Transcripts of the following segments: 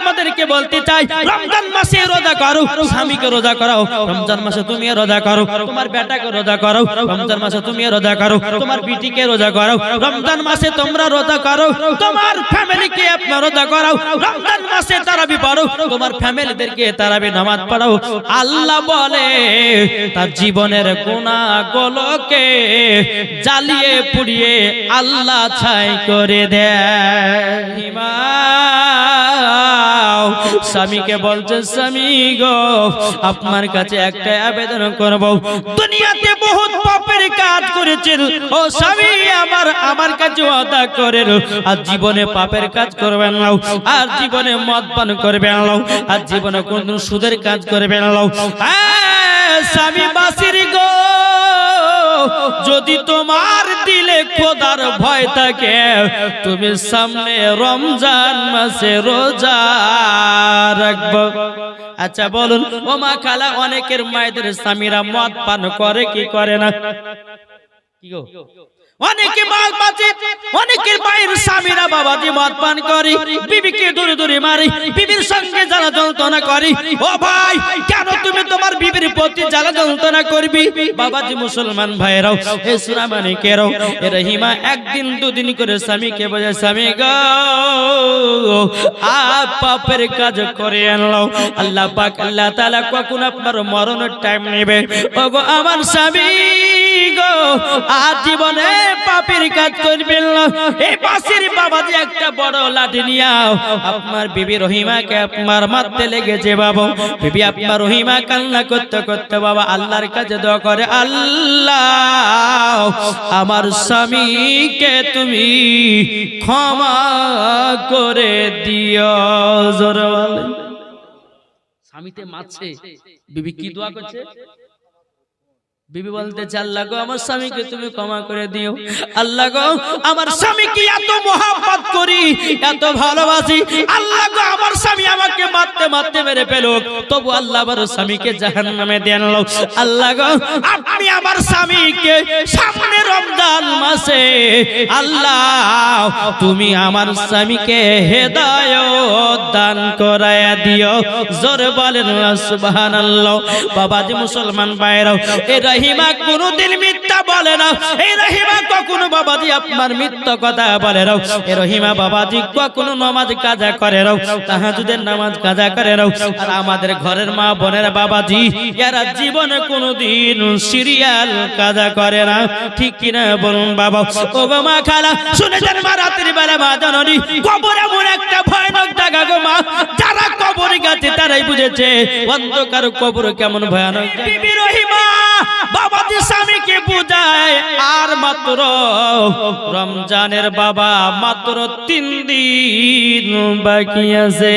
আপনাদেরকে বলতে চাই, রমজান মাসে রোজা করো, স্বামীকে রোজা করাও। রমজান মাসে তুমি রোজা করো, তোমার বেটাকে রোজা করাও। রমজান মাসে তুমি রোজা করো, তোমার বিটিকে রোজা করাও। রমজান মাসে তোমরা রোজা করো, তোমার ফ্যামিলিকে আপনারা রোজা করাও। রমজান মাসে তারাবি পড়ো, তোমার ফ্যামিলিদেরকে তারাবি নামাজ পড়াও। আল্লাহ বলে তার জীবনের গুনাহগুলোকে জ্বালিয়ে পুড়িয়ে আল্লাহ ছাই করে দেয়। স্বামীকে বলছে, স্বামী গো, আপনার কাছে একটা আবেদন করব। দুনিয়াতে বহুত পাপের কাজ করেছেন, ও স্বামী আমার কাছে ওয়াদা করেন, আর জীবনে পাপের কাজ করবেন না, আর জীবনে মদ পান করবেন না, আর জীবনে কোন সুদের কাজ করবেন না। স্বামী বাসির গো, যদি তোমার দিলে খোদার ভয় থাকে, তুমি সামনে রমজান মাসে রোজা রাখবো। আচ্ছা বলুন ও মা খালা, অনেকের মায়েদের স্বামীরা মদ পান করে কি করে না? কি গো, অনেকে মা বাজে, অনেকের মায়ের স্বামীরা বাবাজি মদ পান করে, বিবিকে দূরে দূরে মারে, বিবির সঙ্গে জ্বালা যন্ত্রণা করে। ও ভাই, কেন তুমি তোমার বিবির প্রতি জ্বালা যন্ত্রণা করবি? বাবাজি মুসলমান ভাইরাও, এ সুরামানিকেরাও, এ রহিমা একদিন দুদিন করে স্বামীকে বোঝে, স্বামী গো, পাপের কাজ করে আনলো, আল্লাহ পাক আল্লাহ তাআলা কখন আপনার মরণের টাইম নেবে। ও গো আমার স্বামী গো, আর জীবনে পাপের কাজ করবেন না। এই পাশের বাবাজি একটা বড় লাঠি নিয়াও, আপনার বিবি রহিমাকে আপনার মারতে লেগেছে বাবা। বিবি আপনার রহিমা কান্না করতে করতে বাবা আল্লাহর কাছে দোয়া করে, আল্লাহ আমার স্বামীকে তুমি ক্ষমা করে দিও। জোরে বলেন। স্বামীতে মারছে, বিবি কি দোয়া করছে? বিবি বলতেছে, আল্লাহ গো আমার স্বামীকে তুমি ক্ষমা করে দিও। আল্লাহ গো আমার স্বামীকে এত মহব্বত করি, এত ভালোবাসি, আল্লাহ গো আমার স্বামী আমাকে মারতে মারতে মেরে ফেলো, তবু আল্লাহ আমার স্বামীকে জাহান্নামে দেন। আল্লাহ গো আপনি আমার স্বামীকে সামনে রমজান মাসে আল্লাহ তুমি আমার স্বামীকে হেদায়েত দান করায়া দিও। জোরে বলেন সুবহানাল্লাহ। বাবাজি মুসলমান ভাইরাও, এই রহিমা কোনদিন মিথ্যা বলে না। এই রহিমা কখনো বাবাজি আপনার মিথ্যা কথা বলে না। এই রহিমা বাবাজি কখনো নামাজ কাজা করে না, তাহাজ্জুদের নামাজ কাজা করে না। আর আমাদের ঘরের মা বোনের বাবাজি এরা জীবনে কোনদিন সিরিয়াল কাজা করে না, ঠিক কি না বলুন বাবা? ও গো মা খালা, শুনে যান মা, রাতের বেলা মা জননী, কবর এমন একটা ভয়ানক জায়গা গো মা, যারা কবরে গেছে তারাই বুঝেছে অন্ধকার কবর কেমন ভয়ানক। বিবি রহিমা বাবাজি স্বামীকে বুঝায়, আর মাত্র রমজানের বাবা মাত্র 3 দিন বাকি আছে।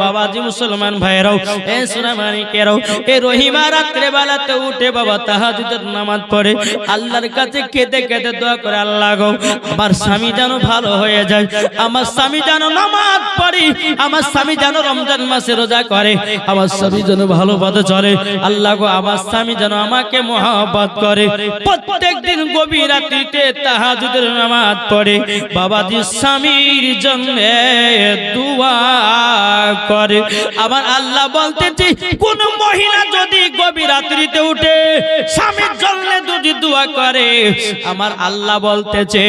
বাবাজি মুসলমান ভাইরাও, এ সোনামানিকেরাও, এ রহিমা রাত্রে বেলাতে উঠে বাবা তাহাজ্জুদের নামাজ পড়ে, আল্লাহর কাছে কেঁদে কেঁদে দোয়া করে, আল্লাহ গো আমার স্বামী যেন ভালো হয়ে যায়, আমার স্বামী যেন নামাজ পড়ে, আমার স্বামী যেন রমজান মাসে রোজা করে, আমার স্বামী যেন ভালো পথে চলে। আল্লাহ গো আমার স্বামী যেন আমাকে মহব্বত করে। প্রত্যেক দিন গভীর রাত্রিতে তাহাজ্জুদের নামাজ পড়ে বাবাজি স্বামীর জন্য দোয়া করে। আমার আল্লাহ বলতেছে, কোন মহিলা যদি গভীর রাত্রিতে উঠে স্বামীর জন্য যদি দোয়া করে, আমার আল্লাহ বলতেছে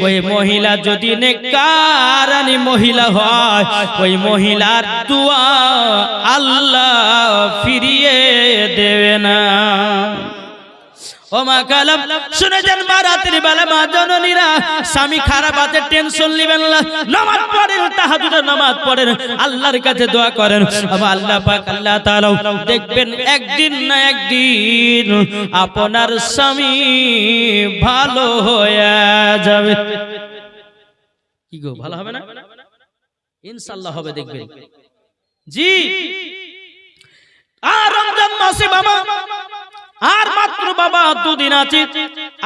ওই মহিলা যদি নেককারানি মহিলা হয়, ওই মহিলার দোয়া আল্লাহ ফিরিয়ে দেবে না। ও মা কালাম, শুনে যান মা, রাতের বেলা মা জননীরা স্বামী খারাপ আছে টেনশন নেবেন না, নামাজ পড়েন, তাহাজ্জুদের নামাজ পড়েন, আল্লাহর কাছে দোয়া করেন। আল্লাহ পাক আল্লাহ তাআলা দেখবেন একদিন না একদিন আপনার স্বামী ভালো হয়ে যাবে। কি গো, ভালো হবে না? ইনশাআল্লাহ হবে, দেখবেন। জি, আর রমজান মাসে বাবা আর মাত্র বাবা 2 দিন আছে,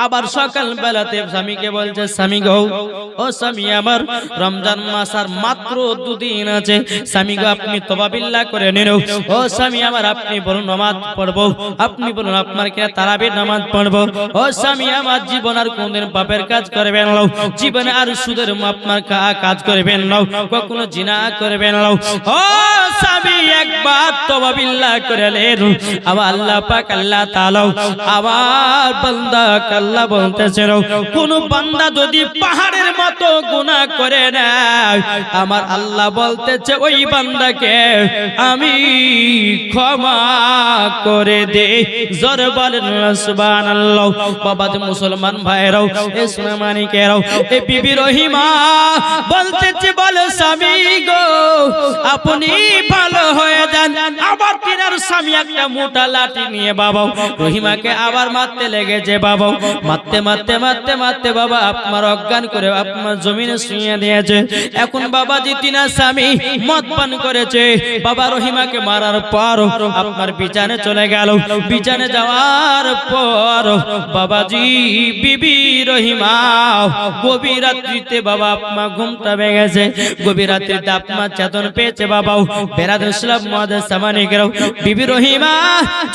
আবার সকাল বেলাতে স্বামীকে বলছে, স্বামী গো, ও স্বামী আমার, রমজান মাস আর মাত্র 2 দিন আছে, স্বামী গো আপনি তওবা বিল্লাহ করে নিন। ও স্বামী আমার, আপনি বলুন নামাজ পড়বো, আপনি বলুন আপনার কে তারাবির নামাজ পড়বো। ও স্বামী আমার, জীবন আর কোনদিন পাপের কাজ করবেন না, জীবনে আর সুদের আপনার কাজ করবেন না, কখনো জিনা করবেন না। ও স্বামী একবার তওবা বিল্লাহ করে নেন। আবার আল্লাহ পাক আল্লাহ তাআলা আবার বান্দা আল্লাহ বলতেছেন, কোন বান্দা যদি পাহাড়ের মতো গুনাহ করে নেয়, আমার আল্লাহ বলতেছে ওই বান্দাকে আমি ক্ষমা করে দে। জোরে বলেন সুবহানাল্লাহ। বাবা যে মুসলমান ভাইরাও, এই সোনামানিকেরাও, এই বিবি রহিমা বলতেছে, বলে স্বামী গো আপনি ভালো হয়ে যান। আবার তিনার স্বামী একটা মোটা লাঠি নিয়ে বাবা রহিমাকে আবার মারতে লেগেছে। বাবা মারতে মারতে মারতে মারতে বাবা আপনার অজ্ঞান করে আপনার জমিনে শুইয়ে দিয়েছে। এখন বাবাজি তিনার স্বামী মদ পান করেছে। বাবা রহিমাকে মারার পর আপনার বিছানে চলে গেল। বিছানে যাওয়ার পর বাবাজি বিবি রহিমা গভীর রাত্রিতে বাবা আপনার ঘুমটা ভেঙেছে। গভীর রাত্রিতে আপনার চেতন পেয়েছে। বাবা বেরাদুল ইসলাম মুআজ্জাজ সামানিকেরাও, বিবি রহিমা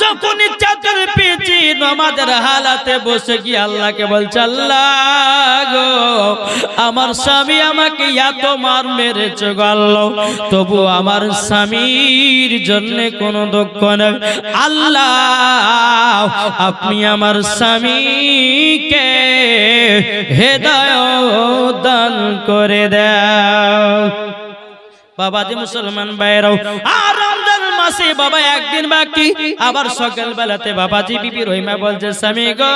যখন চেতন পেয়েছি নামাজের হালাতে বসে গিয়ে আল্লাহকে বলছে, আল্লাহ গো আমার স্বামী আমাকে এত মার মেরেছে গো আল্লাহ, তবু আমার স্বামীর জন্য কোনো দুঃখ নেই। আল্লাহ আপনি আমার স্বামীকে হেদায়েত দান করে দাও। বাবাজি মুসলমান ভাইরাও, আর রমজান মাসে বাবা একদিন বাকি। আবার সকাল বেলাতে বাবাজি বিবি রহিমা বলছে, স্বামী গো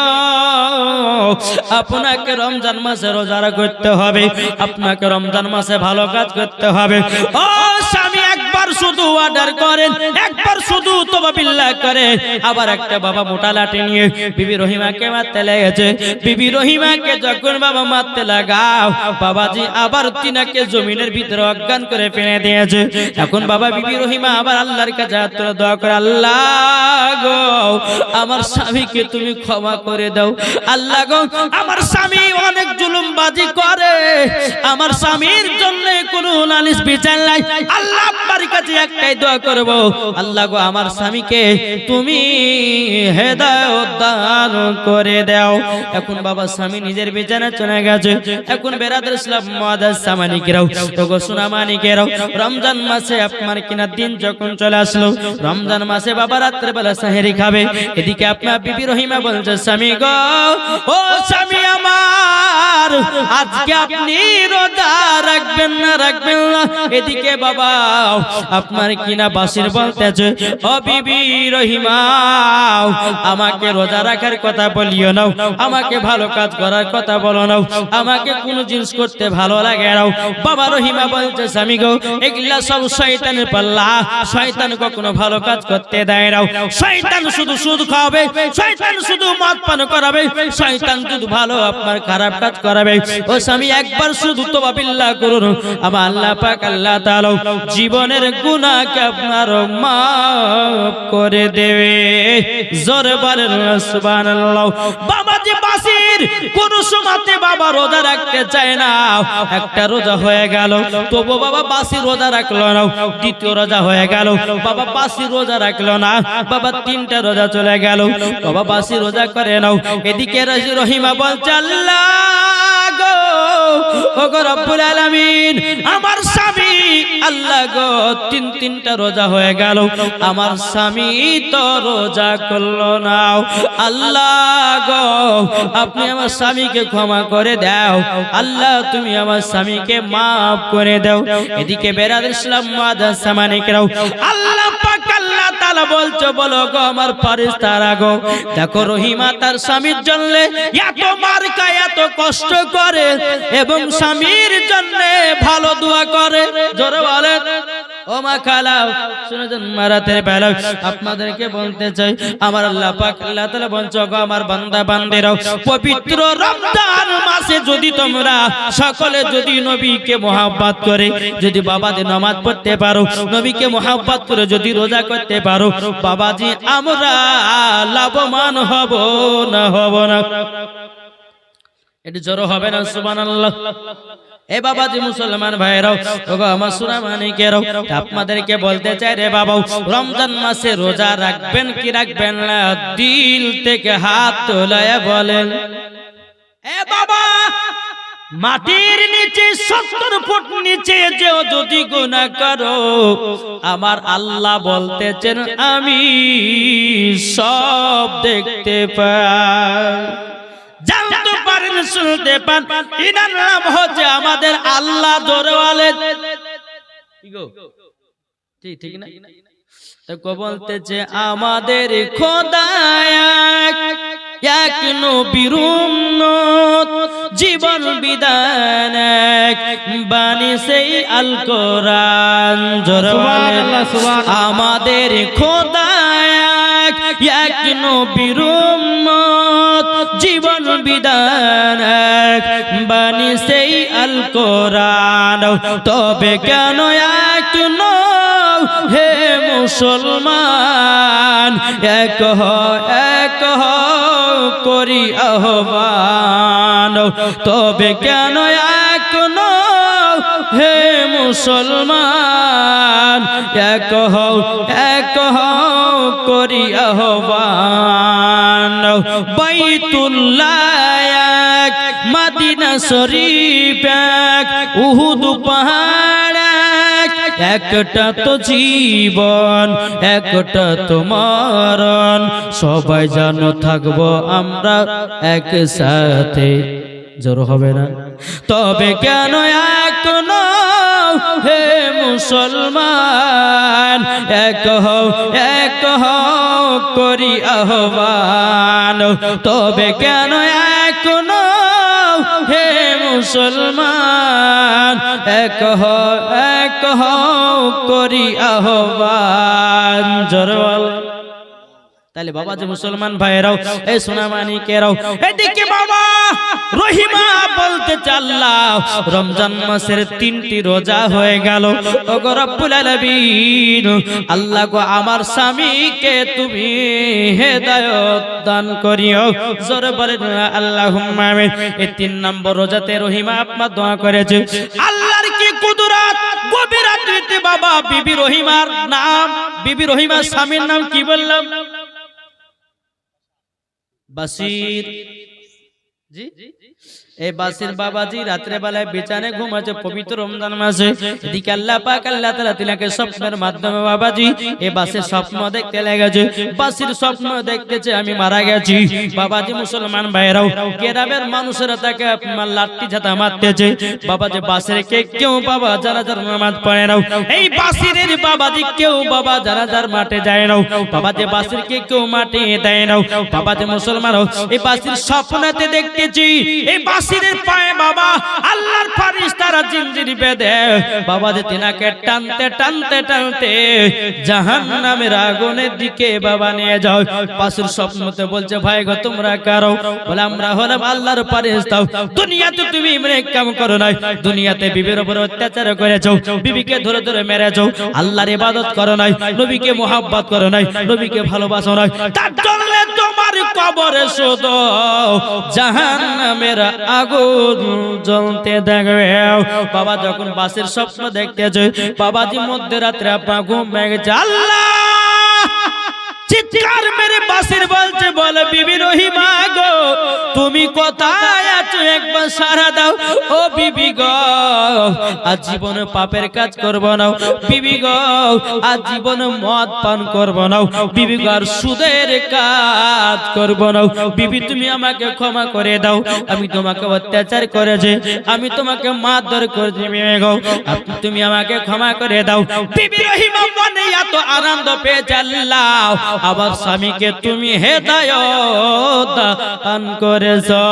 আপনাকে রমজান মাসে রোজা করতে হবে, আপনাকে রমজান মাসে ভালো কাজ করতে হবে। ও স্বামী একবার শুধু অর্ডার করেন, একবার শুধু তওবা বিল্লাহ করে। আবার একটা বাবা মোটা লাঠি নিয়ে বিবি রহিমাকে মারতে লেগেছে। বিবি রহিমাকে যখন বাবা মারতে লাগাও, বাবাজি আবার তিনাকে জমিনের ভিতরে অজ্ঞান করে ফেলে দিয়েছে। এখন বাবা বিবি রহিমা আবার আল্লাহর কাছে হাত তুলে দোয়া করে, আল্লাহ গো আমার স্বামীকে তুমি ক্ষমা করে দাও। আল্লাহ গো আমার স্বামী অনেক জুলুমবাজি করে, আমার স্বামীর জন্য কোনো নালিশ বিচার নাই। আল্লাহ আপনার কাছে একটাই দোয়া করব, আল্লাহ গো আমার স্বামীকে তুমি হেদায়েত দান করে দাও। এখন বাবা স্বামী নিজের বিছানায় চলে গেছে। এখন বেরাদুল ইসলাম মুআজ্জাজ সামানিকেরাও, ওগো সোনামানিকেরাও, রমজান মাসে আপনার কিনা দিন যখন চলে আসলো, রমজান মাসে বাবা রাত্রে বেলা সাহেরি খাবে। এদিকে আপনার বিবি রহিমা বলছে, স্বামী গো ও স্বামী আমার, আজকে আপনি রোজা রাখবেন না রাখবেন না। এদিকে বাবা আপনার কিনা বাসির বলতেছে, ও বিবি রহিমা আমাকে রোজা রাখার কথা বলিও না, আমাকে ভালো কাজ করার কথা বলো না, আমাকে কোনো জিনিস করতে ভালো লাগে না। বাবা রহিমা বলছে, স্বামী গো এগুলা সব শয়তানের পাল্লা, শয়তান কখনো ভালো কাজ করতে দেয় না। শয়তান শুধু সুদ খাওয়াবে, শয়তান শুধু মদ পান করাবে, শয়তান শুধু ভালো আপনার খারাপ কাজ করাবে। ও স্বামী একবার শুধু তওবা বিল্লাহ করুন, আমার আল্লাহ পাক আল্লাহ তাআলা জীবনের গুনাহকে আপনার মাফ করে দেবে। জোরে বলেন সুবহানাল্লাহ। বাবা যে বাসির কোন সময়তে বাবা রোজা রাখতে চায় না, একটা রোজা হয়ে গেল তবু বাবা বাসি রোজা রাখলো না। দ্বিতীয় রোজা হয়ে গেল, বাবা বাসি রোজা রাখলো না। বাবা 3টা রোজা চলে গেল, বাবা বাসি রোজা করে নাও। এদিকে রহিমা বলছে, আল্লাহ গো ওগো রব্বুল আলামিন আমার স্বামী, আল্লাহ গো 3টা রোজা হয়ে গেল, আমার স্বামী তো রোজা করলো না। আল্লাহ গো আপনি আমার স্বামীকে ক্ষমা করে দাও, আল্লাহ তুমি আমার স্বামীকে মাফ করে দাও। এদিকে বেরাদুল ইসলাম মুআজ্জাজ সামানিকেরাও, আল্লাহ পাক আল্লাহ তাআলা বলছো, বলো গো আমার ফেরেশতারা গো, দেখো রহিমা তার স্বামীর জন্য এত মার খায়, এত কষ্ট করে এবং স্বামীর জন্য ভালো দোয়া করে। জোরে বলেন ও মা খালা শুনেছেন মারাতের বেলা আপনাদেরকে বলতে চাই, আমার আল্লাহ পাক আল্লাহ তাআলা বলছো, গো আমার বান্দা বান্দিরাও, পবিত্র রমজান মাসে যদি তোমরা সকলে যদি নবীকে মহব্বত করে, যদি বাবাজি নামাজ পড়তে পারো, নবীকে মহব্বত করে যদি রোজা করতে পারো, বাবাজি আমরা লাভবান হব না হব না? এটি জড়ো হবে না সুবহানাল্লাহ। এ বাবাজি মুসলমান ভাইরাও, ওগো আমার সোনা মানিকেরাও, আপনাদেরকে বলতে চাই রে বাবা, রমজান মাসে রোজা রাখবেন কি রাখবেন না? দিল থেকে হাত তোলায়া বলেন। এ বাবা, মাটির নিচে 70 ফুট নিচে যেও যদি গুনাহ করো, আমার আল্লাহ বলতেছেন আমি সব দেখতে পাই। জানতে পারেন, শুনতে পান, ইনার নাম হচ্ছে আমাদের আল্লাহ দরওয়ালে। ঠিক না? তো বলতেছে আমাদের খোদা এক নবীর উম্মত, জীবন বিধান এক, বাণী সেই আল কোরআন। আমাদের খোদা এক নবীর উম্মত, জীবন বিধান এক, বাণী সেই আল কোরআন। তবে কেন এক নও হে মুসলমান, এক করি আহ্বান। তবে কেন এক নও হে মুসলমান, এক করি আহ্বান। বাইতুল্লাহ এক, মদিনা শরীফ এক, উহুদ পাহাড় এক, একটা তো জীবন একটা তো মরণ, সবাই জানো থাকবো আমরা একসাথে। জোর হবে না? তবে কেন এক নও হে মুসলমান, এক করি আহ্বান। তবে কেন এক নও হে মুসলমান, এক করি আহ্বান। জোর বল। তাহলে বাবা যে মুসলমান ভাইরাও, এই সোনা মানিকেরাও, এদিকে বাবা রহিমা বলতে চাল্লাহ, রমজান মাসের 3টি রোজা হয়ে গেল। ওগো রব্বুল আলামিন, আল্লাহ গো আমার স্বামীকে তুমি হেদায়েত দান করিও। জোরে বলেন আল্লাহুম্মা আমিন। এই 3 নম্বর রোজাতে রহিমা আপনার দোয়া করেছে। আল্লাহর কি কুদরত, গভীর রাতে বাবা বিবি রহিমার নাম, বিবি রহিমার স্বামীর নাম কি বললাম? বাসির। জি, এই বাসির বাবাজি রাত্রে বেলায় বিছানে ঘুমাচ্ছে পবিত্র রমজান মাসে। এদিকে আল্লাহ পাক আল্লাহ তাআলা তিনাকে স্বপ্নের মাধ্যমে বাবাজি এই বাসের স্বপ্ন দেখতে লেগেছে। বাসির স্বপ্ন দেখতেছে আমি মারা গেছি। বাবাজি মুসলমান ভাইরাও, গ্রামের মানুষেরা তাকে লাঠি ঝাঁটা মারতেছে। বাবাজি বাসের কেউ বাবা জানাজার নামাজ পড়ে নাও। এই বাসিরের বাবাজি কেউ বাবা জানাজার মাঠে যায় নাও। বাবাজি বাসির কেউ মাঠে দেয় নাও। বাবাজি মুসলমান, এই বাসির স্বপ্নতে দেখতেছি এই বাসিরের পায়ে বাবা আল্লাহর ফেরেশতারা জিঞ্জির বেঁধে বাবাজি তিনাকে টানতে টানতে টানতে জাহান্নামের আগুনের দিকে বাবা নিয়ে যাও। বাসির স্বপ্নতে বলছে ভাই গো তোমরা কারো? বলে আমরা হলাম আল্লাহর ফেরেশতা। দুনিয়াতে তুমি নেক কাম করো নাই, দুনিয়াতে বিবির উপর অত্যাচার করেছো, বিবিকে ধরে ধরে মেরেছো, আল্লাহর ইবাদত করো নাই, নবীকে মুহাব্বত করো নাই, নবীকে ভালোবাসো নাই, তার জন্য তোমার কবরে শুধু জাহান্নামের আগুন জ্বলতে দেখবে। বাবা যখন বাসের স্বপ্ন দেখতেছে, বাবাজি মধ্যরাত্রে আপনার ঘুম ভেঙে গেছে। আল্লাহ চিৎকার মেরে বাসির বলছে, বলে বিবি রহিমা গো তুমি কোথায় আছো, একবার সাড়া দাও। ও বিবি গো আজ জীবনে পাপের কাজ করব না, বিবি গো আজ জীবনে মদ পান করব না, বিবি গো আর সুদের কাজ করব না। বিবি তুমি আমাকে ক্ষমা করে দাও, আমি তোমাকে অত্যাচার করেছি, আমি তোমাকে মারধর করেছি, গো তুমি আমাকে ক্ষমা করে দাও। বিবি রহিমা মনে এত আনন্দ পেয়েছে, আল্লাহ আবার স্বামীকে তুমি হেদায়েত দান করেছো।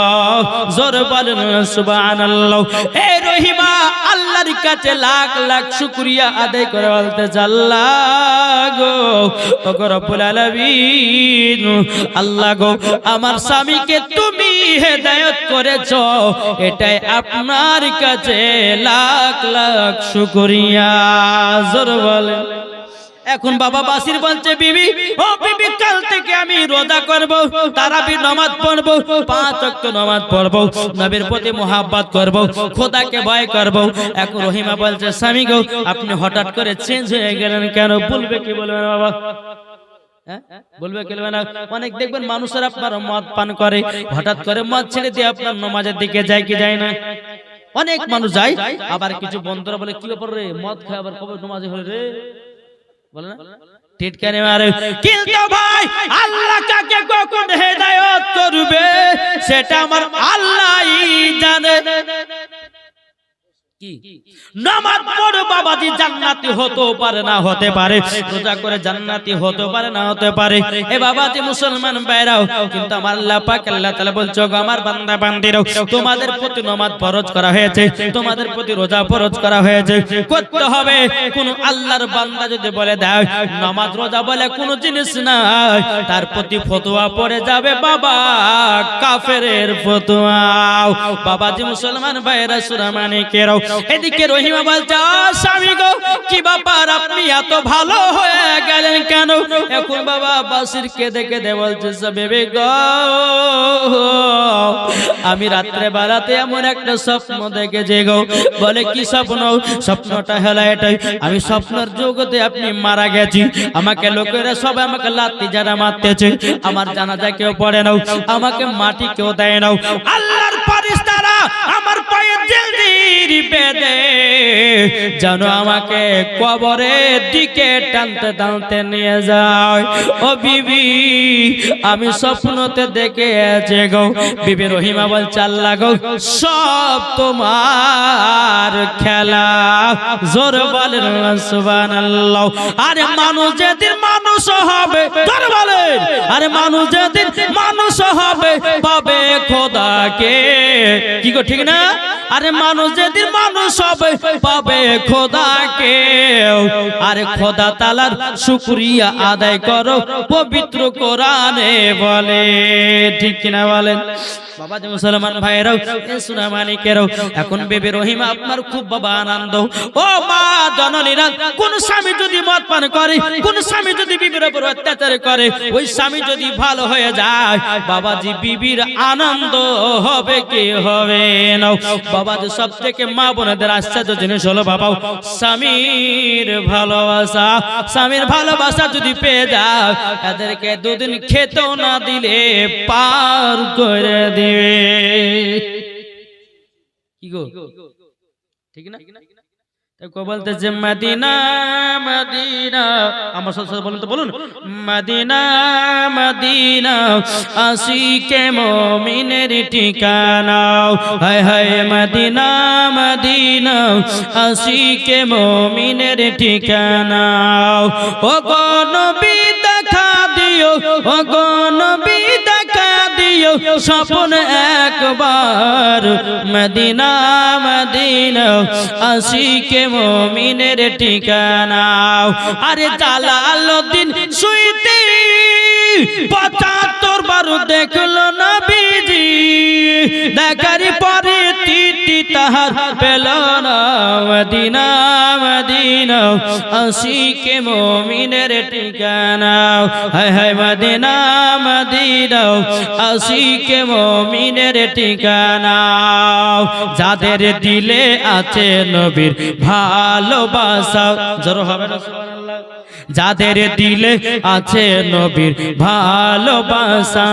জোরে বলেন সুবহানাল্লাহ। এই রহিমা আল্লাহর কাছে লাখ লাখ শুকরিয়া আদায় করে বলতেছে, আল্লাহ গো ওগো রব্বুল আলামিন, আল্লাহ গো আমার স্বামীকে তুমি হেদায়েত করেছো, এটাই আপনার কাছে লাখ লাখ শুকরিয়া। জোরে বলেন। এখন বাবা বাসির বলছে বিবি, ও বিবি, কাল থেকে আমি রোজা করব, তারাবি নামাজ পড়ব, 5 ওয়াক্ত নামাজ পড়ব, নবীর প্রতি মুহাব্বত করব, খোদাকে ভয় করব। এখন রহিমা বলছে স্বামী গো, আপনি হঠাৎ করে চেঞ্জ হয়ে গেলেন কেন? বলবে কি বলবে না বাবা? বলবে কি বলবে না? অনেক দেখবেন মানুষের আপনার মদ পান করে, হঠাৎ করে মদ ছেড়ে দিয়ে আপনার নামাজের দিকে যায় কি যায় না? অনেক মানুষ যায়। আবার কিছু বন্ধুরা বলে কি ব্যাপার রে, মদ খায় আবার কবে নামাজে হলো রে, বলে না টিটকারে মারে। কিন্তু ভাই আল্লাহ কাকে কখন হেদায়েত করবে সেটা আমার আল্লাহই জানে। নামাজ পড়ো বাবাজি, জান্নাতি হতে পারে না হতে পারে, রোজা করে জান্নাতি হতে পারে না হতে পারে। এ বাবাজি মুসলমান ভাইরাও, কিন্তু আমার আল্লাহ পাক আল্লাহ তাআলা বলছো গো আমার বান্দা বান্দিরাও, তোমাদের প্রতি নামাজ ফরজ করা হয়েছে, তোমাদের প্রতি রোজা ফরজ করা হয়েছে, করতে হবে। কোন আল্লাহর বান্দা যদি বলে দেয় নামাজ রোজা বলে কোনো জিনিস নাই, তার প্রতি ফতোয়া পড়ে যাবে বাবা কাফেরের ফতোয়া। বাবাজি মুসলমান ভাইরা সুরামানিকেরাও, এদিকে রহিমা বলছে স্বামী গো, কি ব্যাপার আপনি এত ভালো হয়ে গেলেন কেন? এখন বাবা বাসির কেঁদে কেঁদে বলছে বেবি গো, আমি রাত্রে বেলাতে এমন একটা স্বপ্ন দেখেছি গো। বলে কি স্বপ্ন? স্বপ্নটা হলো এটাই, আমি স্বপ্নের জগতে আপনি মারা গেছি, আমাকে লোকেরা সবাই আমাকে লাত্তি যারা মারতেছে, আমার জানাজা কেউ পড়ে নাও, আমাকে মাটি কেউ দেয় নাও, আল্লাহর ফেরেশতারা আমার পায়ে জলদির বেঁধে যেন আমাকে কবরের দিকে টানতে টানতে নিয়ে যায়। ও বিবি, আমি স্বপ্নতে দেখেছি গো। বিবি রহিমা বলছে আল্লাহ গো, সব তোমার খেলা। জোর বলেন সুবহানাল্লাহ। আরে মানুষ যেদিন মানুষ হবে, জোর বলেন, আরে মানুষ যেদিন মানুষ হবে পাবে খোদাকে। কি গো ঠিক না? আরে মানুষ যেদিন মানুষ হবে পাবে খোদাকে। আরে খোদা তাআলার শুকরিয়া আদায় করো, পবিত্র কোরআনে বলে, ঠিক কিনা বলেন? বাবাজি মুসলমান ভাইরাও, সুনামানিকেরাও, এখন বেবি রহিমা আপনার খুব বাবা আনন্দ। ও মা জননীরা, কোন স্বামী যদি মদ পান করে, কোন স্বামী যদি বিবির উপর অত্যাচার করে, ওই স্বামী যদি ভালো হয়ে যায়, বাবাজি বিবির আনন্দ হবে কি হবে না? বাবাজি সবথেকে মা বোনেদের আশ্চর্য জিনিস হলো বাবা স্বামীর ভালোবাসা। স্বামীর ভালোবাসা যদি পেয়ে যায়, এদেরকে দুদিন খেতেও না দিলে পার করে দিবে। কি গো ঠিক না? বলতেছে মদিনা মদিনা, আমার সাথে বলুন তো, বলুন মদিনা মদিনা, আশিকে মুমিনের ঠিকানা। হায় হায় মদিনা মদিনা, আশিকে মুমিনের ঠিকানা। ও গো নবী দেখা দিও, ও গো নবী দেখা দিও, স্বপ্ন একবার মদিনা মদিনা, আশিকে মুমিনের ঠিকানা। আরে জালালউদ্দিন সুইতি ৭৫ বার দেখলো নবীজি, দেখার পরে তৃপ্তি তাহার পেল না। মদিনা মদিনা, আশিকে মুমিনের ঠিকানা। হায় হায় মদিনা মদিনা, আশিকে মুমিনের ঠিকানা। যাদের দিলে আছে নবীর ভালোবাসা, জোর হবে না সুবহানাল্লাহ। যাদের দিলে আছে নবীর ভালোবাসা,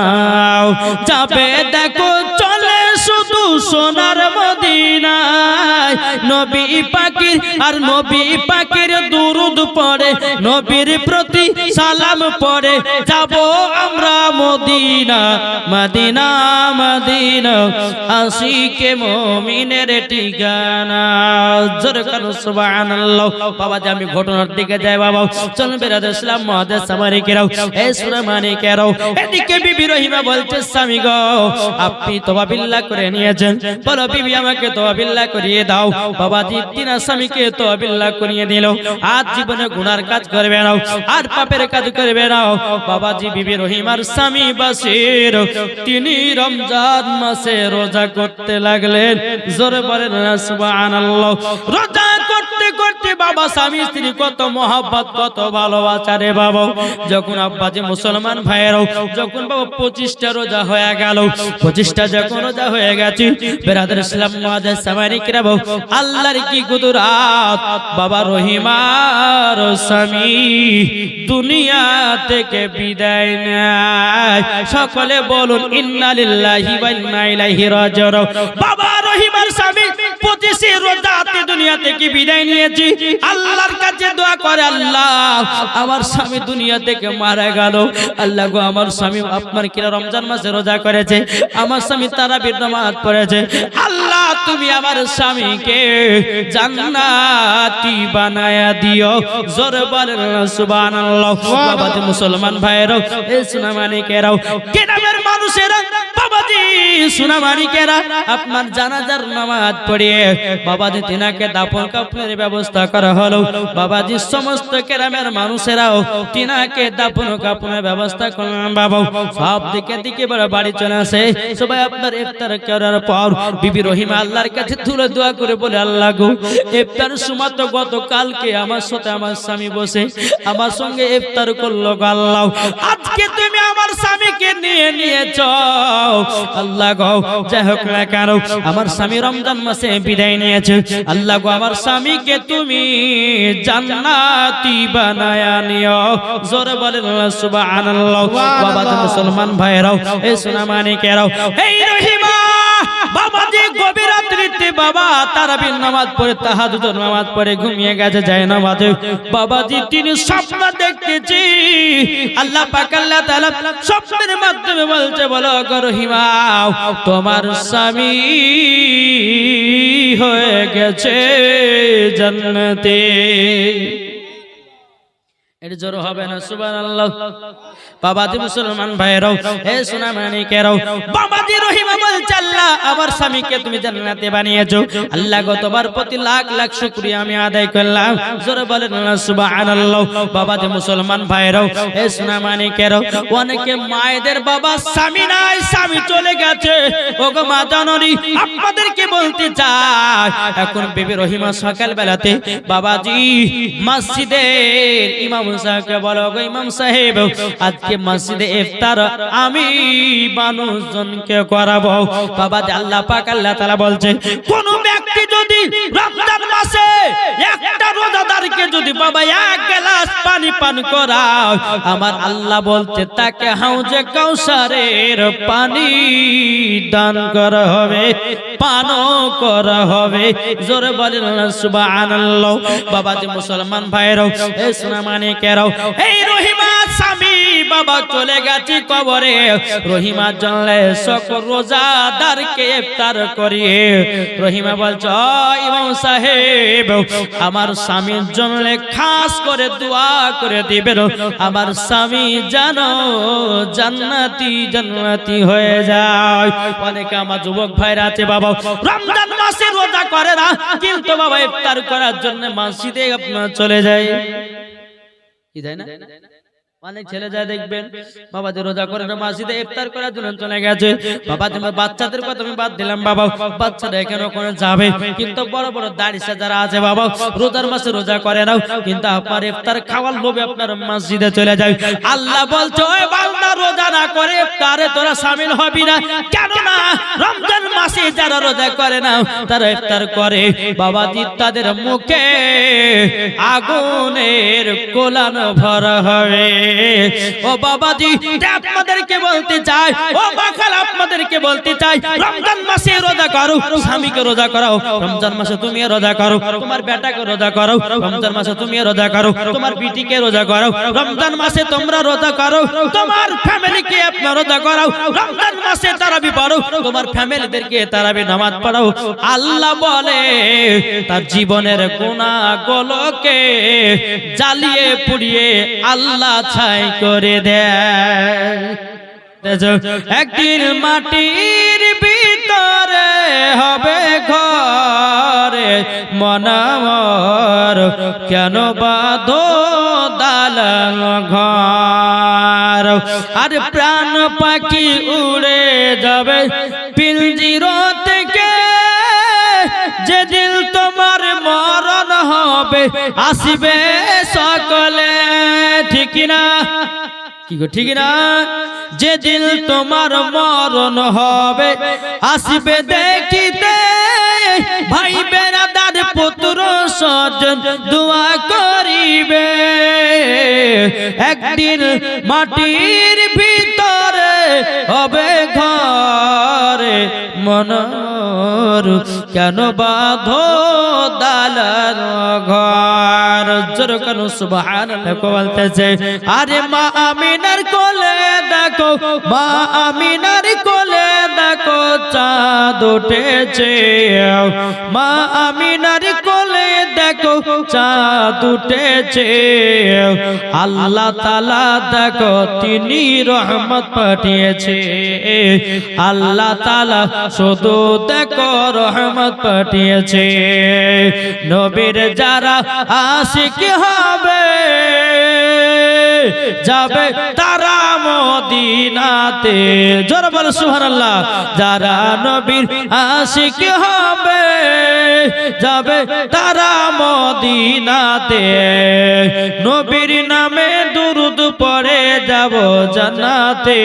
যাবে দেখো চলে শুধু সোনার মদিনায়। নবী পাকের আর নবী পাকের দুরুদ পড়ে, নবীর প্রতি সালাম পড়ে, যাব আমরা মদিনা মদিনা মদিনা, আশিকে মুমিনের ঠিকানা। জোরে কানো সুবহানাল্লাহ। বাবাজি আমি ঘটনার দিকে যাই বাবা, চলুন বিরাদর ইসলাম মুহাদ্দিস সামারিকেরাও, এই সুনামানিকেরাও। এদিকে বিবি রহিমা বলছে স্বামী গো, আপনি তওবা বিল্লাহ করে নিয়েছেন, বলো বিবি আমাকে তওবা বিল্লাহ করিয়ে দাও। বাবাজি তিনা স্বামীকে তওবা বিল্লাহ করিয়ে দিল, আজ জীবনে গুনার কাজ করবে না, আর পাপের কাজ করবে না। বাবাজি বিবি রহিমার স্বামী বাসি বাসীর তিনি রমজান মাসে রোজা করতে লাগলেন। জোরে বলেন না সুবহানাল্লাহ। রোজা করতে করতে বাবা স্বামী স্ত্রী কত মহব্বত কত ভালোবাসা রে বাবা। যখন আব্বাজি মুসলমান ভাইয়েরাও যখন বাবা 25টা রোজা হয়ে গেল, 25টা যখন রোজা হয়ে গেছে বেরাদার ইসলাম মুআজ্জাজ সামানিকরা আল্লাহর কি কুদরত, বাবা রহিমার স্বামী দুনিয়া থেকে বিদায় নেয়। সকলে বলুন ইন্না লিল্লাহি ওয়া ইন্না ইলাইহি রাজিউন। বাবা রহিমার স্বামী 25 রোজাতে দুনিয়া থেকে বিদায় নিয়েছি। আল্লাহর কাছে দোয়া করে, আল্লাহ আমার স্বামী দুনিয়া থেকে মারা গেল, আল্লাহ গো আমার স্বামী আপনার কিরা রমজান মাসে রোজা করেছে, আমার স্বামী তারাবির নামাজ পড়েছে, আল্লাহ তুমি আমার স্বামীকে জান্নাতি বানায়া দিও। জোরে বলেন সুবহানাল্লাহ। বাবাজি মুসলমান ভাইয়েরাও এই সোনামানিকেরাও গ্রামের মানুষেরা বাবাজি সোনামানিকেরা আপনার জানাজার নামাজ পড়িয়ে বাবাজি তিনাকে দাফন কাফনের ব্যবস্থা করা হলো। বাবাজি সমস্ত গ্রামের মানুষেরাও তিনাকে দাফন কাফনের ব্যবস্থা করলেন। বাবা সব দিকে দিকে বাড়ি চলে আসে সবাই আপনার ইফতার করার পর বিবি রহিমা আল্লাহর কাছে তুলে দোয়া করে বলে, আল্লাহ গো ইফতার সময় তো গতকালকে আমার সাথে আমার স্বামী বসে আমার সঙ্গে ইফতার করলো গো আল্লাহ, আজকে তুমি আমার স্বামীকে নিয়ে নিয়েছো আল্লাহ গো। যাই হোক না কেন আমার স্বামী রমজান মাসে বিদায় নিয়েছে, আল্লাহ গো আমার স্বামীকে তুমি জান্নাতি বানায়া নিও। জোরে বলেন সুবহানাল্লাহ। বাবা মুসলমান ভাইরাও এই সোনামানিকেরাও এই রহিমা বাবাজি গভীর রাত্রিতে বাবা তারাবির নামাজ পড়ে তাহাজ্জুদের নামাজ পড়ে ঘুমিয়ে গেছে যায় নামাজে। বাবাজি তিনি স্বপ্ন দেখতেছি, আল্লাহ পাক আল্লাহ তাআলা স্বপ্নের মাধ্যমে বলছে, বলো গো রহিমা তোমার স্বামী হয়ে গেছে জান্নাতে। এর জোর হবে না সুবহানাল্লাহ। বাবাজি মুসলমান ভাইরাও হে সোনামানিকেরাও বাবাজি রহিমা বলছে, আল্লাহ আমার স্বামীকে তুমি জান্নাতে বানিয়েছো, আল্লাহ গো তোমার প্রতি লাখ লাখ শুকরিয়া আমি আদায় করলাম। জোরে বলেন না সুবহানাল্লাহ। বাবাজি মুসলমান ভাইরাও হে সোনামানিকেরাও অনেকে মায়েদের বাবা স্বামী নাই, স্বামী চলে গেছে, ওগো মা জাননী আপনাদেরকে বলতে চাই এখন বিবি রহিমা সকাল বেলাতে বাবাজি মসজিদের ইমাম সাহেবকে বলো, গো ইমাম সাহেব আজকে মসজিদে ইফতার আমি মানুষজনকে করাবো। বাবা আল্লাহ পাক আল্লাহ তাআলা বলছে, কোন ব্যক্তি যদি রমজান মাসে একটা রোজাদারকে যদি বাবা এক গ্লাস পানি পান করায় আমার আল্লাহ বলছে তাকে হাউজে কাউসারের পানি দান করা হবে, পানও করা হবে। জোরে বলেন সুবহানাল্লাহ। বাবাজি মুসলমান ভাইরাও এই সোনামানিকেরাও এই রহিমা স্বামী বাবা চলে গেছে কবরে, রহিমা জানলে সকল রোজাদারকে ইফতার করিয়ে রহিমা বলছে, ইমাম সাহেব আমার স্বামীর জন্য খাস করে দোয়া করে দিবেন, আমার স্বামী যেন জান্নাতি জান্নাতি হয়ে যায়। অনেকে আমার যুবক ভাইরা আছে বাবা রমজান মাসে রোজা করে না, কিন্তু বাবা ইফতার করার জন্য মসজিদে আপনার চলে যায়, কি যায় না? অনেক ছেলে যায় দেখবেন বাবাজি রোজা করে না মসজিদে ইফতার করার জন্য চলে গেছে। বাবা তোমার বাচ্চাদের কথা আমি বাদ দিলাম, বাবা বাচ্চারা এখানে ওখানে যাবে, কিন্তু বড় বড় দাড়িসা যারা আছে বাবা রোজার মাসে রোজা করে না, কিন্তু আপনার ইফতার খাওয়ার লোভে আপনার মসজিদে চলে যায়। আল্লাহ বলছে, ওই বান্দা রোজা না করে ইফতারে তোরা শামিল হবি না, কেন না রমজান মাসে যারা রোজা করে না তারা ইফতার করে বাবাজি তাদের মুখে আগুনের কোলানো ভরা হবে। ও বাবাজি আপনাদেরকে বলতে চাই, ও বাখাল আপনাদেরকে বলতে চাই, রমজান মাসে রোজা করো, স্বামীকে রোজা করাও, রমজান মাসে তুমি রোজা করো, তোমার বেটাকে রোজা করো, রমজান মাসে তুমি রোজা করো, তোমার বিটিকে রোজা করো, রমজান মাসে তোমরা রোজা করো, তোমার ফ্যামিলিকে আপনারা রোজা করাও, রমজান মাসে তারাবি পড়ো, তোমার ফ্যামিলিদেরকে তারাবি নামাজ পড়াও। আল্লাহ বলে তার জীবনের গুনাহগুলোকে জ্বালিয়ে পুড়িয়ে আল্লাহ ছাই করে দেয়। একদিন মাটির ভিতরে হবে ঘরে মনামর, কেন বাঁধো দালান ঘর। আর প্রাণ পাখি উড়ে যাবে পিঞ্জির থেকে, যেদিন তোমার মরণ হবে আসবে সকলে। ঠিক না? কি গো ঠিক না? যেদিন তোমার মরণ হবে আসবে দেখিতে, ভাই বেরাদার পুত্র স্বজন দোয়া করিবে। একদিন মাটির ভিতরে হবে ঘরে মনর, কেন বাঁধো দালান ঘর। জোর কেন সুবহানাল্লাহ বলতেছে। আরে মা আমিনার কোলে দেখো, মা আমিনার কোলে দেখো চাঁদ উঠেছে, মা আমিনার কোলে দেখো চাঁদ উঠেছে। আল্লাহ তাআলা দেখো তিনি রহমত পাঠিয়েছে, আল্লাহ তাআলা শুধু দেখো রহমত পাঠিয়েছে। নবীর যারা আশিক হবে যাবে তারা মদিনাতে। জোরে বলো সুবহানাল্লাহ। যারা নবীর আশিক হবে যাবে তারা মদিনাতে, নবীর নামে দুরূদ পড়ে যাব জান্নাতে,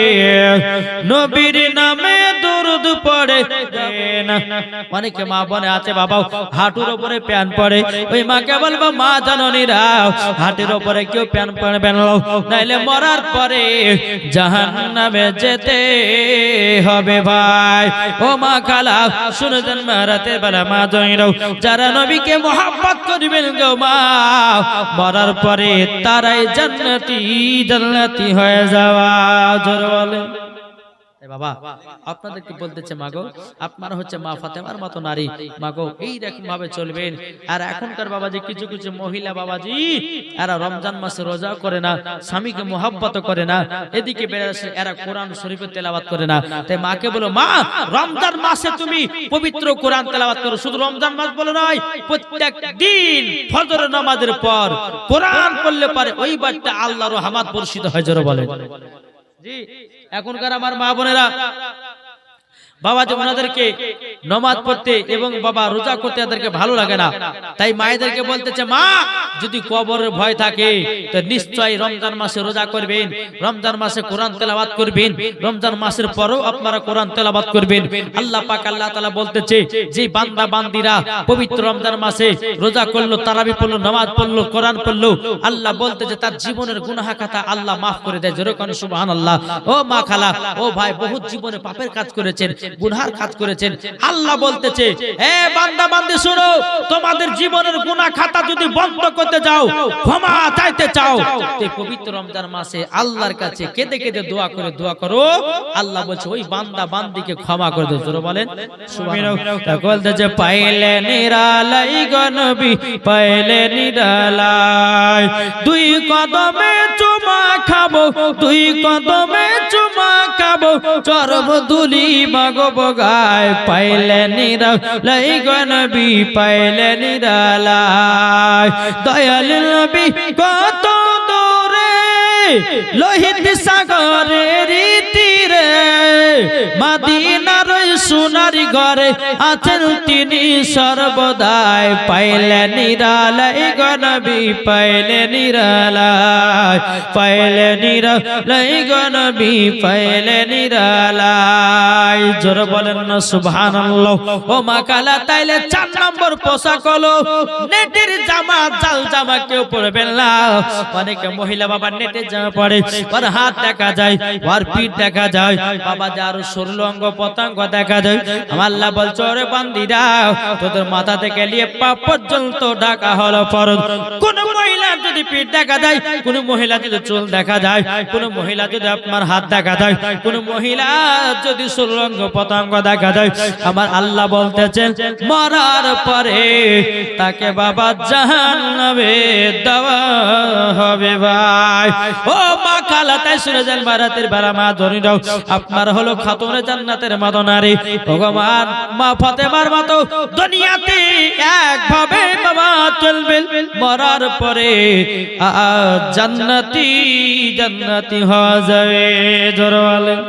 নবীর নামে দুরূদ পড়ে। অনেকে মা বনে আছে বাবা হাঁটুর উপরে প্যান পড়ে, ওই মাকে বলবো মা জননীরা হাঁটুর উপরে কেউ প্যান পড়বে না, নাইলে মরার পরে জাহান্নামে যেতে হবে ভাই। ও মা খালা শুনেছেন মারাতে বেলা মা জয়রাও যারা নবীকে মহব্বত করবেন গো মা, মরার পরে তারাই জান্নাতি জান্নাতি হয়ে যাওয়া। জোরে বলেন। বাবা আপনাদেরকে বলতেছে মাগো আপনারা হচ্ছে মা ফাতেমার মতো নারী, মাগো এইরকম ভাবে চলবেন। আর এখনকার বাবাজি কিছু কিছু মহিলা বাবাজি এরা রমজান মাসে রোজা করে না, স্বামীকে মহব্বত করে না, এদিকে বেড়ে আসে এরা কোরআন শরীফের তেলাওয়াত করে না। তাই মাকে বলো মা রমজান মাসে তুমি পবিত্র কোরআন তেলাওয়াত করো, শুধু রমজান মাস বলো নয়, প্রত্যেক দিন ফজর নামাজের পর কোরআন পড়লে পারে ওই বাড়িতে আল্লাহর রহমত বর্ষিত হয়। জোরে বলেন। জি এখনকার আমার মা বোনেরা বাবা যে ওনাদেরকে নামাজ পড়তে এবং বাবা রোজা করতে এদেরকে ভালো লাগে না, তাই মায়েদেরকে বলতেছে মা যদি কবরের ভয় থাকে তো নিশ্চয়ই রমজান মাসে রোজা করবেন, রমজান মাসে কোরআন তেলাওয়াত করবেন, রমজান মাসের পরেও আপনারা কোরআন তেলাওয়াত করবেন। আল্লাহ পাক আল্লাহ তাআলা বলতেছে যে বান্দা বান্দিরা পবিত্র রমজান মাসে রোজা করলো, তারাবি পড়লো, নামাজ পড়লো, কোরআন পড়লো, আল্লাহ বলতেছে তার জীবনের গুনাহ খাতা আল্লাহ মাফ করে দেয়। জোরে কোন সুবহানাল্লাহ। ও মা খালা ও ভাই বহুত জীবনে পাপের কাজ করেছেন, গুনার কাজ করেছেন, আল্লাহ বলতেছে হে বান্দা বান্দি শুনো, তোমাদের জীবনের গুনাহ খাতা যদি বন্ধ করতে যাও, ক্ষমা চাইতে চাও, এই পবিত্র রমজান মাসে আল্লাহর কাছে কেঁদে কেঁদে দোয়া করে দোয়া করো, আল্লাহ বলছে ওই বান্দা বান্দিকে ক্ষমা করে দেয়। জোরে বলেন সুবহানাল্লাহ। বলতেছে পাইলে নিরালাই গো নবী পাইলে নিরালাই, দুই কদমে চুমা খাবো, দুই কদমে চুমা খাবো, চরম দুলি মাগো বগায়, পাইলে নিরালাই গো নবী পাইলে নিরালাই। দয়াল নবী কত দূরে লোহিত সাগরের তীরে, মদিনার সোনার ঘরে আছেন তিনি সর্বদাই, পাইলে নিরালাই গো নবী পাইলে নিরালাই, পাইলে নিরালাই গো নবী পাইলে নিরালাই। জোরে বলেন না সুবহানাল্লাহ। ও মা কালা তাইলে 4 নম্বর পোশাক হলো নেটের জামা, জাল জামা কেউ পরবেন না। অনেকে মহিলা বাবা নেটের জামা পরে, ওর হাত দেখা যায়, ওর পিঠ দেখা যায়, বাবা যার শরীর অঙ্গ পতঙ্গ দেখা যায়। আমার আল্লাহ বলছে ওরে বান্দিরা তোদের মাথা থেকে নিয়ে পা পর্যন্ত ঢাকা হলো ফরজ। কোন মহিলা যদি পিঠ দেখা যায়, কোন মহিলা যদি চুল দেখা যায়, কোন মহিলা যদি আপনার হাত দেখা যায়, কোন মহিলা যদি শরীর অঙ্গ পতঙ্গ দেখা যায়, আমার আল্লাহ বলতেছেন মরার পরে তাকে বাবা জাহান্নামে দেওয়া হবে ভাই। ও মা খালাতাই শুনে যান বারাতের বেলা মা ধরে দাও, আপনার হলো খাতুনে জান্নাতের মতো নারী। ভগবান মা ফাতেমার মতো দুনিয়াতে একভাবে বাবা চলবে, মরার পরে জান্নাতি জান্নাতি হয়ে যাবে। জোরে বলেন।